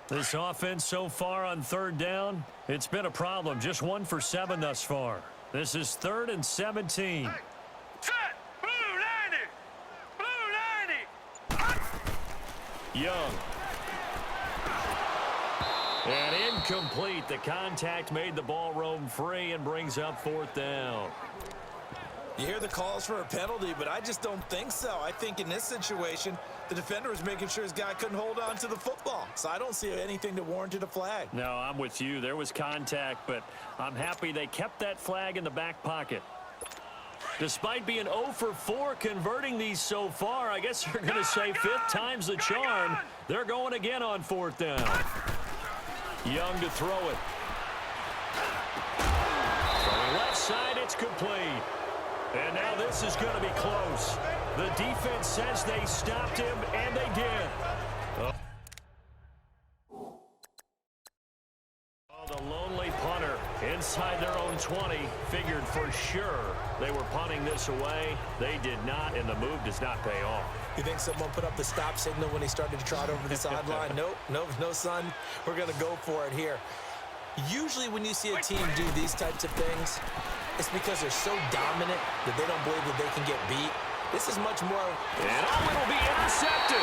This offense so far on third down, it's been a problem. Just 1 for 7 thus far. This is 3rd and 17. Hey, set, blue 90, blue 90. Young. And incomplete. The contact made the ball roam free and brings up 4th down. You hear the calls for a penalty, but I just don't think so. I think in this situation, the defender was making sure his guy couldn't hold on to the football. So I don't see anything that warranted a flag. No, I'm with you. There was contact, but I'm happy they kept that flag in the back pocket. Despite being 0 for 4 converting these so far, I guess you're going to say 5th time's the charm. They're going again on 4th down. Young to throw it. From the left side, it's complete. And now this is going to be close. The defense says they stopped him, and they did. Oh, the lonely punter inside their own 20 figured for sure they were punting this away. They did not, and the move does not pay off. You think someone put up the stop signal when he started to trot over the sideline? Nope, no, son. We're going to go for it here. Usually when you see a team do these types of things, it's because they're so dominant that they don't believe that they can get beat. This is much more. And it'll be intercepted.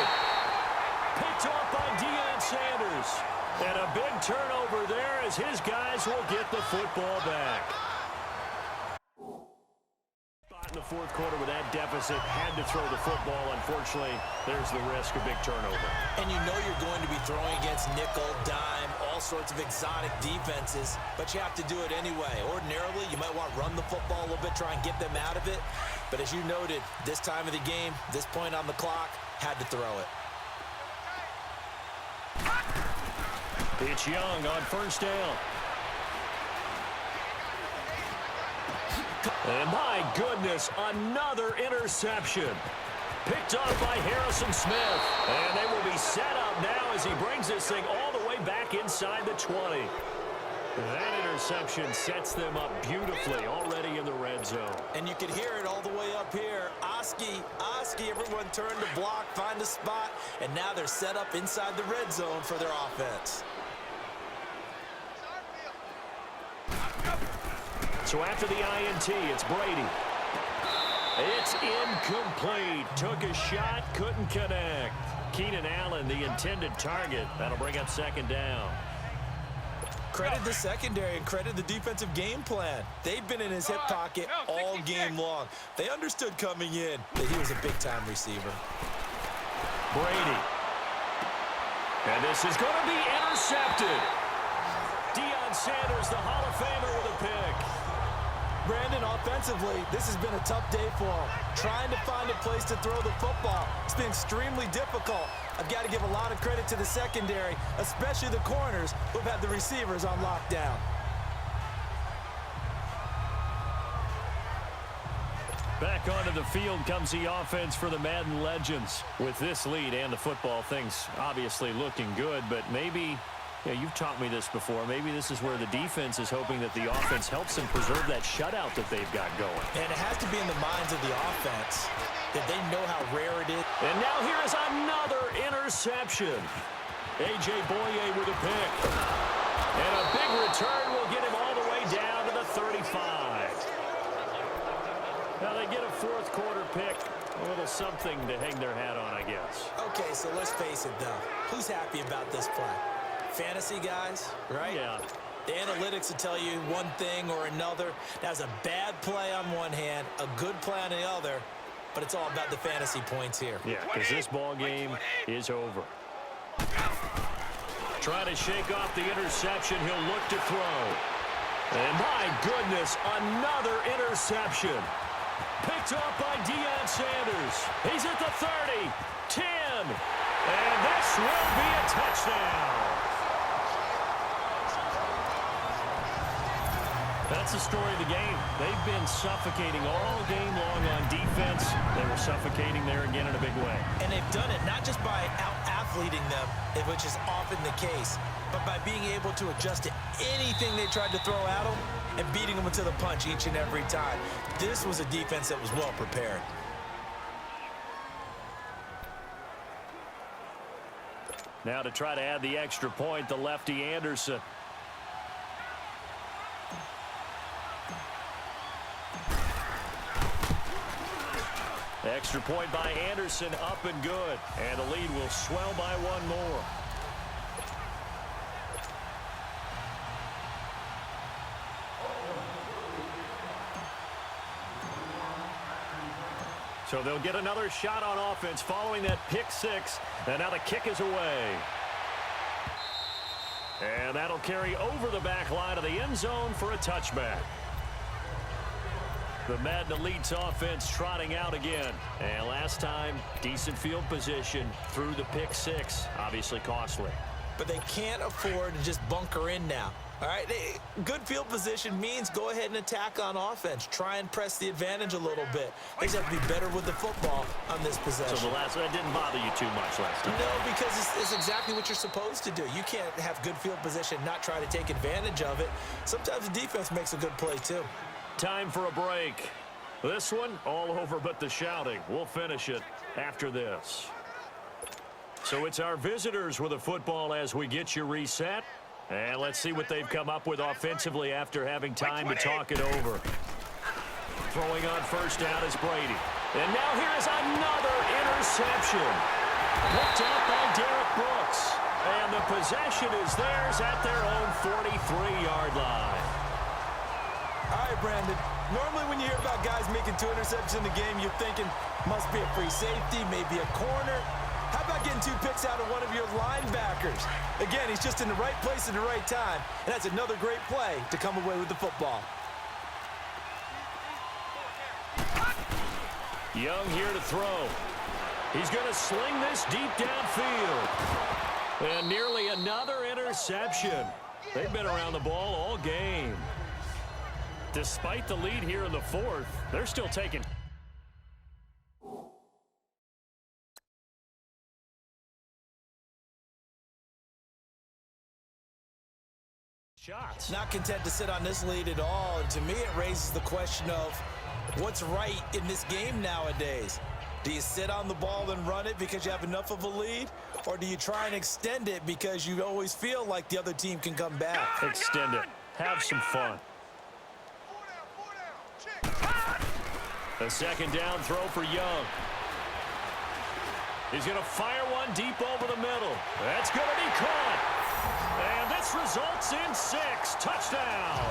Picked off by Deion Sanders. And a big turnover there as his guys will get the football back. In the 4th quarter with that deficit, had to throw the football. Unfortunately, there's the risk of big turnover. And you know you're going to be throwing against nickel, dime, all sorts of exotic defenses, but you have to do it anyway. Ordinarily, you might want to run the football a little bit, try and get them out of it. But as you noted, this time of the game, this point on the clock, had to throw it. It's Young on 1st down. And my goodness, another interception. Picked off by Harrison Smith. And they will be set up now as he brings this thing all the way back inside the 20. That interception sets them up beautifully already in the red zone. And you can hear it all the way up here. Oski, everyone turned to block, find a spot, and now they're set up inside the red zone for their offense. So after the INT, it's Brady. It's incomplete. Took a shot, couldn't connect. Keenan Allen, the intended target. That'll bring up 2nd down. Credit the secondary and credit the defensive game plan. They've been in his hip pocket all game long. They understood coming in that he was a big-time receiver. Brady. And this is going to be intercepted. Deion Sanders, the Hall of Famer, with a pick. Brandon, offensively, this has been a tough day for him. Trying to find a place to throw the football. It's been extremely difficult. I've got to give a lot of credit to the secondary, especially the corners who've had the receivers on lockdown. Back onto the field comes the offense for the Madden Legends. With this lead and the football, things obviously looking good, but maybe... Yeah, you've taught me this before. Maybe this is where the defense is hoping that the offense helps them preserve that shutout that they've got going. And it has to be in the minds of the offense that they know how rare it is. And now here is another interception. A.J. Boye with a pick. And a big return will get him all the way down to the 35. Now they get a 4th quarter pick. A little something to hang their hat on, I guess. Okay, so let's face it, though. Who's happy about this play? Fantasy guys, right? Yeah. The analytics will tell you one thing or another. That's a bad play on one hand, a good play on the other, but it's all about the fantasy points here. Yeah, because this ball game is over. Trying to shake off the interception. He'll look to throw. And my goodness, another interception. Picked off by Deion Sanders. He's at the 30, 10, and this will be a touchdown. That's the story of the game. They've been suffocating all game long on defense. They were suffocating there again in a big way. And they've done it not just by out-athleting them, which is often the case, but by being able to adjust to anything they tried to throw at them and beating them to the punch each and every time. This was a defense that was well prepared. Now to try to add the extra point, the lefty Anderson. Extra point by Anderson, up and good. And the lead will swell by one more. So they'll get another shot on offense following that pick six. And now the kick is away. And that'll carry over the back line of the end zone for a touchback. The Madden Elite's offense trotting out again. And last time, decent field position through the pick six. Obviously costly. But they can't afford to just bunker in now. All right, good field position means go ahead and attack on offense. Try and press the advantage a little bit. They just have to be better with the football on this possession. So the last one didn't bother you too much last time? No, because it's exactly what you're supposed to do. You can't have good field position, not try to take advantage of it. Sometimes the defense makes a good play too. Time for a break. This one, all over but the shouting. We'll finish it after this. So it's our visitors with the football as we get you reset. And let's see what they've come up with offensively after having time to talk it over. Throwing on first down is Brady. And now here is another interception. Picked up by Derek Brooks. And the possession is theirs at their own 43-yard line. All right, Brandon. Normally when you hear about guys making 2 interceptions in the game, you're thinking must be a free safety, maybe a corner. How about getting 2 picks out of one of your linebackers? Again, he's just in the right place at the right time, and that's another great play to come away with the football. Young here to throw. He's going to sling this deep downfield. And nearly another interception. They've been around the ball all game. Despite the lead here in the fourth, they're still taking shots. Not content to sit on this lead at all, and to me it raises the question of what's right in this game nowadays. Do you sit on the ball and run it because you have enough of a lead, or do you try and extend it because you always feel like the other team can come back? Extend it. Have some fun. A second down throw for Young. He's going to fire one deep over the middle. That's going to be caught. And this results in 6. Touchdown.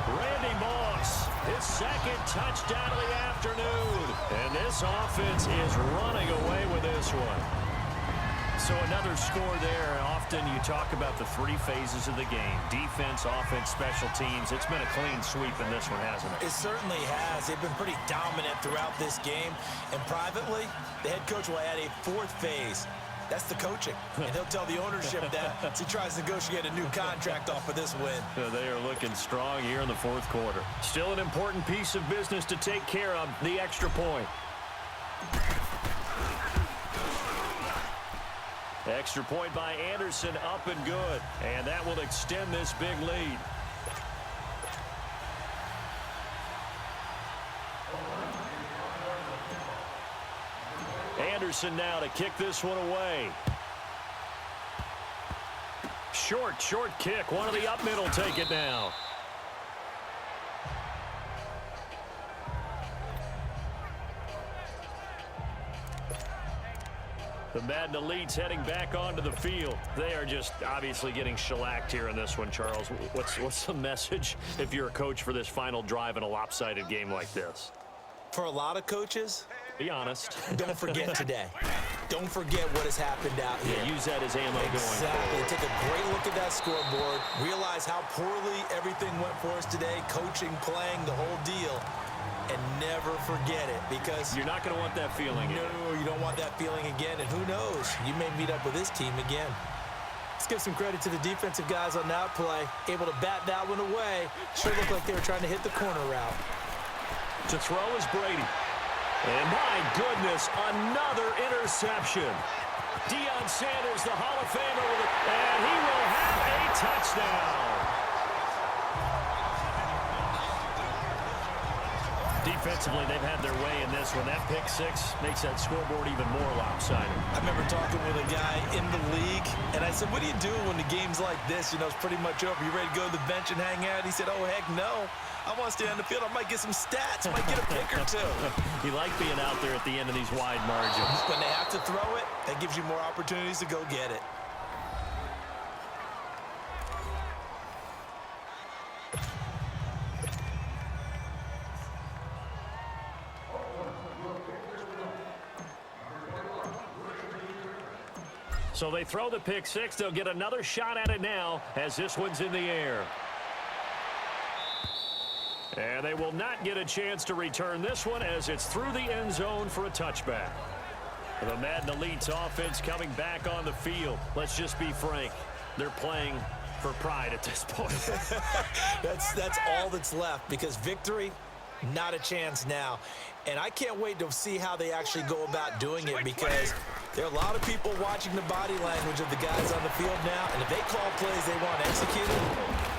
Randy Moss, his second touchdown of the afternoon. And this offense is running away with this one. So another score there. Often you talk about the 3 phases of the game. Defense, offense, special teams. It's been a clean sweep in this one, hasn't it? It certainly has. They've been pretty dominant throughout this game. And privately, the head coach will add a 4th phase. That's the coaching. And he'll tell the ownership that as he tries to negotiate a new contract off of this win. They are looking strong here in the 4th quarter. Still an important piece of business to take care of, the extra point. Extra point by Anderson, up and good. And that will extend this big lead. Anderson now to kick this one away. Short kick. One of the up middle take it now. The Madden Elite's heading back onto the field. They are just obviously getting shellacked here in this one, Charles. What's the message if you're a coach for this final drive in a lopsided game like this? For a lot of coaches, be honest. Don't forget today. Don't forget what has happened out here. Yeah, use that as ammo going forward. Take a great look at that scoreboard. Realize how poorly everything went for us today. Coaching, playing, the whole deal. And never forget it, because you're not going to want that feeling again. No, you don't want that feeling again. And who knows? You may meet up with this team again. Let's give some credit to the defensive guys on that play. Able to bat that one away. Sure looked like they were trying to hit the corner route. To throw is Brady. And my goodness, another interception. Deion Sanders, the Hall of Famer, and he will have a touchdown. Defensively, they've had their way in this one. That pick 6 makes that scoreboard even more lopsided. I remember talking with a guy in the league So what do you do when the game's like this? You know, it's pretty much over. You ready to go to the bench and hang out? He said, oh, heck no. I want to stay on the field. I might get some stats. Might get a pick or two. You like being out there at the end of these wide margins. When they have to throw it, that gives you more opportunities to go get it. So they throw the pick six. They'll get another shot at it now as this one's in the air. And they will not get a chance to return this one as it's through the end zone for a touchback. The Madden Elite's offense coming back on the field. Let's just be frank. They're playing for pride at this point. That's all that's left because victory, not a chance now. And I can't wait to see how they actually go about doing it because there are a lot of people watching the body language of the guys on the field now. And if they call plays they want executed,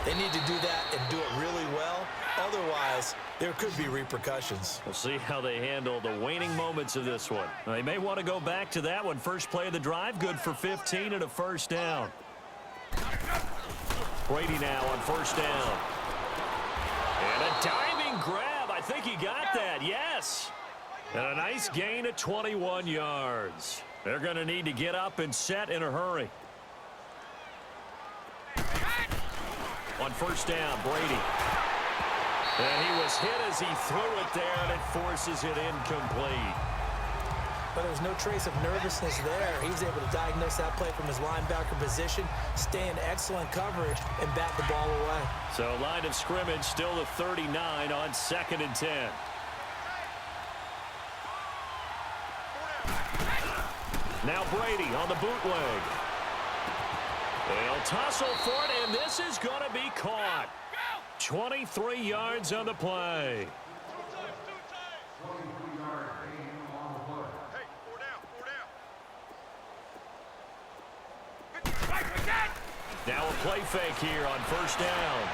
they need to do that and do it really well. Otherwise, there could be repercussions. We'll see how they handle the waning moments of this one. They may want to go back to that one. First play of the drive, good for 15 and a first down. Brady now on first down. And a diving grab. I think he got that, yes. And a nice gain of 21 yards. They're going to need to get up and set in a hurry. On first down, Brady. And he was hit as he threw it there, and it forces it incomplete. But there was no trace of nervousness there. He was able to diagnose that play from his linebacker position, stay in excellent coverage, and bat the ball away. So line of scrimmage still the 39 on 2nd and 10. Now Brady on the bootleg. They'll tussle for it, and this is going to be caught. 23 yards on the play. Now a play fake here on first down.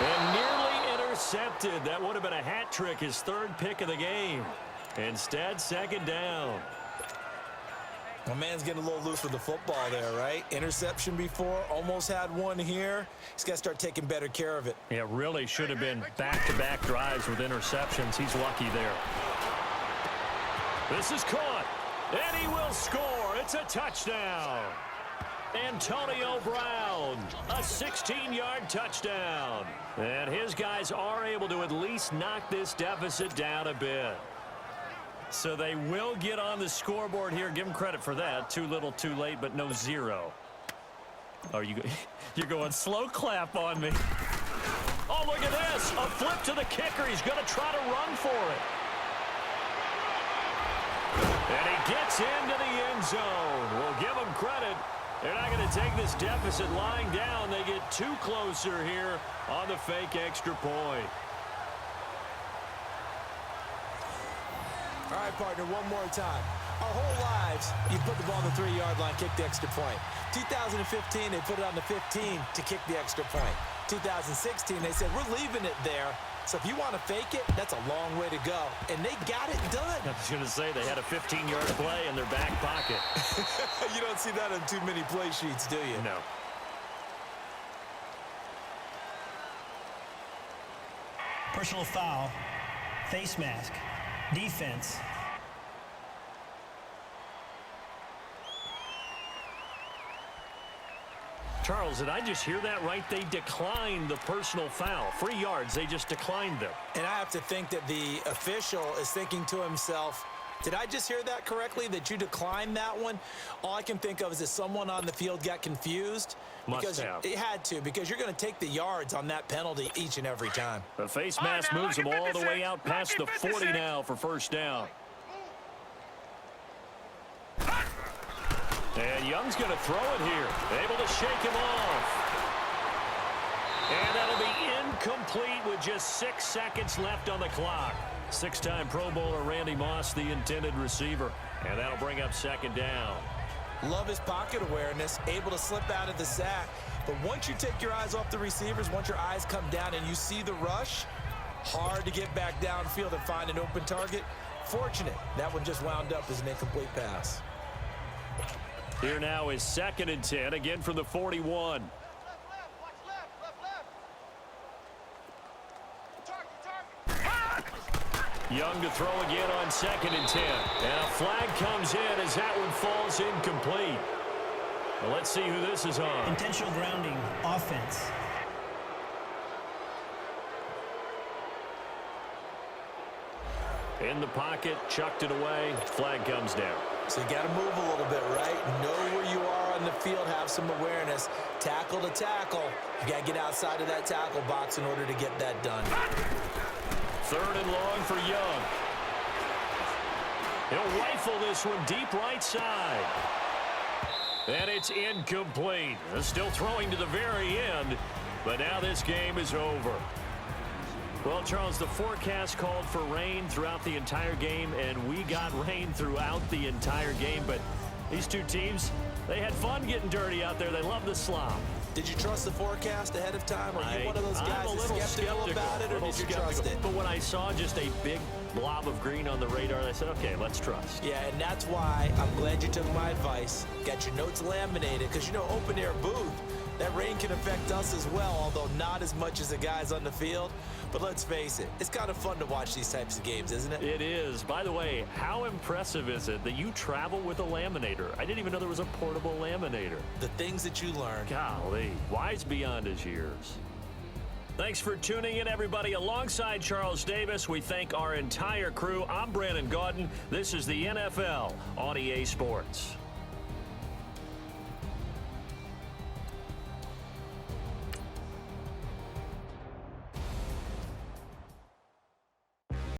And nearly intercepted. That would have been a hat trick, his third pick of the game. Instead, second down. My man's getting a little loose with the football there, right? Interception before, almost had one here. He's got to start taking better care of it. Yeah, really should have been back-to-back drives with interceptions. He's lucky there. This is caught, and he will score. It's a touchdown. Antonio Brown, a 16-yard touchdown. And his guys are able to at least knock this deficit down a bit. So they will get on the scoreboard here. Give them credit for that. Too little, too late, but no zero. Oh, you're going slow clap on me. Oh, look at this. A flip to the kicker. He's going to try to run for it. And he gets into the end zone. We'll give him credit. They're not going to take this deficit lying down. They get too closer here on the fake extra point. All right, partner, one more time. Our whole lives, you put the ball on the 3-yard line, kick the extra point. 2015, they put it on the 15 to kick the extra point. 2016, they said, we're leaving it there. So if you want to fake it, that's a long way to go. And they got it done. I was going to say they had a 15-yard play in their back pocket. You don't see that on too many play sheets, do you? No. Personal foul, face mask, defense. Charles, did I just hear that right? They declined the personal foul. 3 yards, they just declined them. And I have to think that the official is thinking to himself, did I just hear that correctly, that you declined that one? All I can think of is that someone on the field got confused. Must have. It had to, because you're going to take the yards on that penalty each and every time. The face mask moves them all the way out past the 40 now for first down. And Young's going to throw it here. Able to shake him off. And that'll be incomplete with just 6 seconds left on the clock. 6-time Pro Bowler Randy Moss, the intended receiver. And that'll bring up second down. Love his pocket awareness, able to slip out of the sack. But once you take your eyes off the receivers, once your eyes come down and you see the rush, hard to get back downfield and find an open target. Fortunate, that one just wound up as an incomplete pass. Here now is 2nd and 10, again from the 41. Young to throw again on 2nd and 10. And a flag comes in as that one falls incomplete. Well, let's see who this is on. Intentional grounding, offense. In the pocket, chucked it away. Flag comes down. So you got to move a little bit, right? Know where you are on the field, have some awareness. Tackle to tackle. You got to get outside of that tackle box in order to get that done. 3rd and long for Young. He'll rifle this one deep right side. And it's incomplete. Still throwing to the very end, but now this game is over. Well, Charles, the forecast called for rain throughout the entire game, and we got rain throughout the entire game. But these two teams, they had fun getting dirty out there. They love the slop. Did you trust the forecast ahead of time? Are you one of those guys that's skeptical about it, or did you trust it? But when I saw just a big blob of green on the radar, I said, okay, let's trust. Yeah, and that's why I'm glad you took my advice. Got your notes laminated, because, you know, open air booth, that rain can affect us as well, although not as much as the guys on the field. But let's face it, it's kind of fun to watch these types of games, isn't it? It is. By the way, how impressive is it that you travel with a laminator? I didn't even know there was a portable laminator. The things that you learn. Golly, wise beyond his years. Thanks for tuning in, everybody. Alongside Charles Davis, we thank our entire crew. I'm Brandon Gaudin. This is the NFL on EA Sports.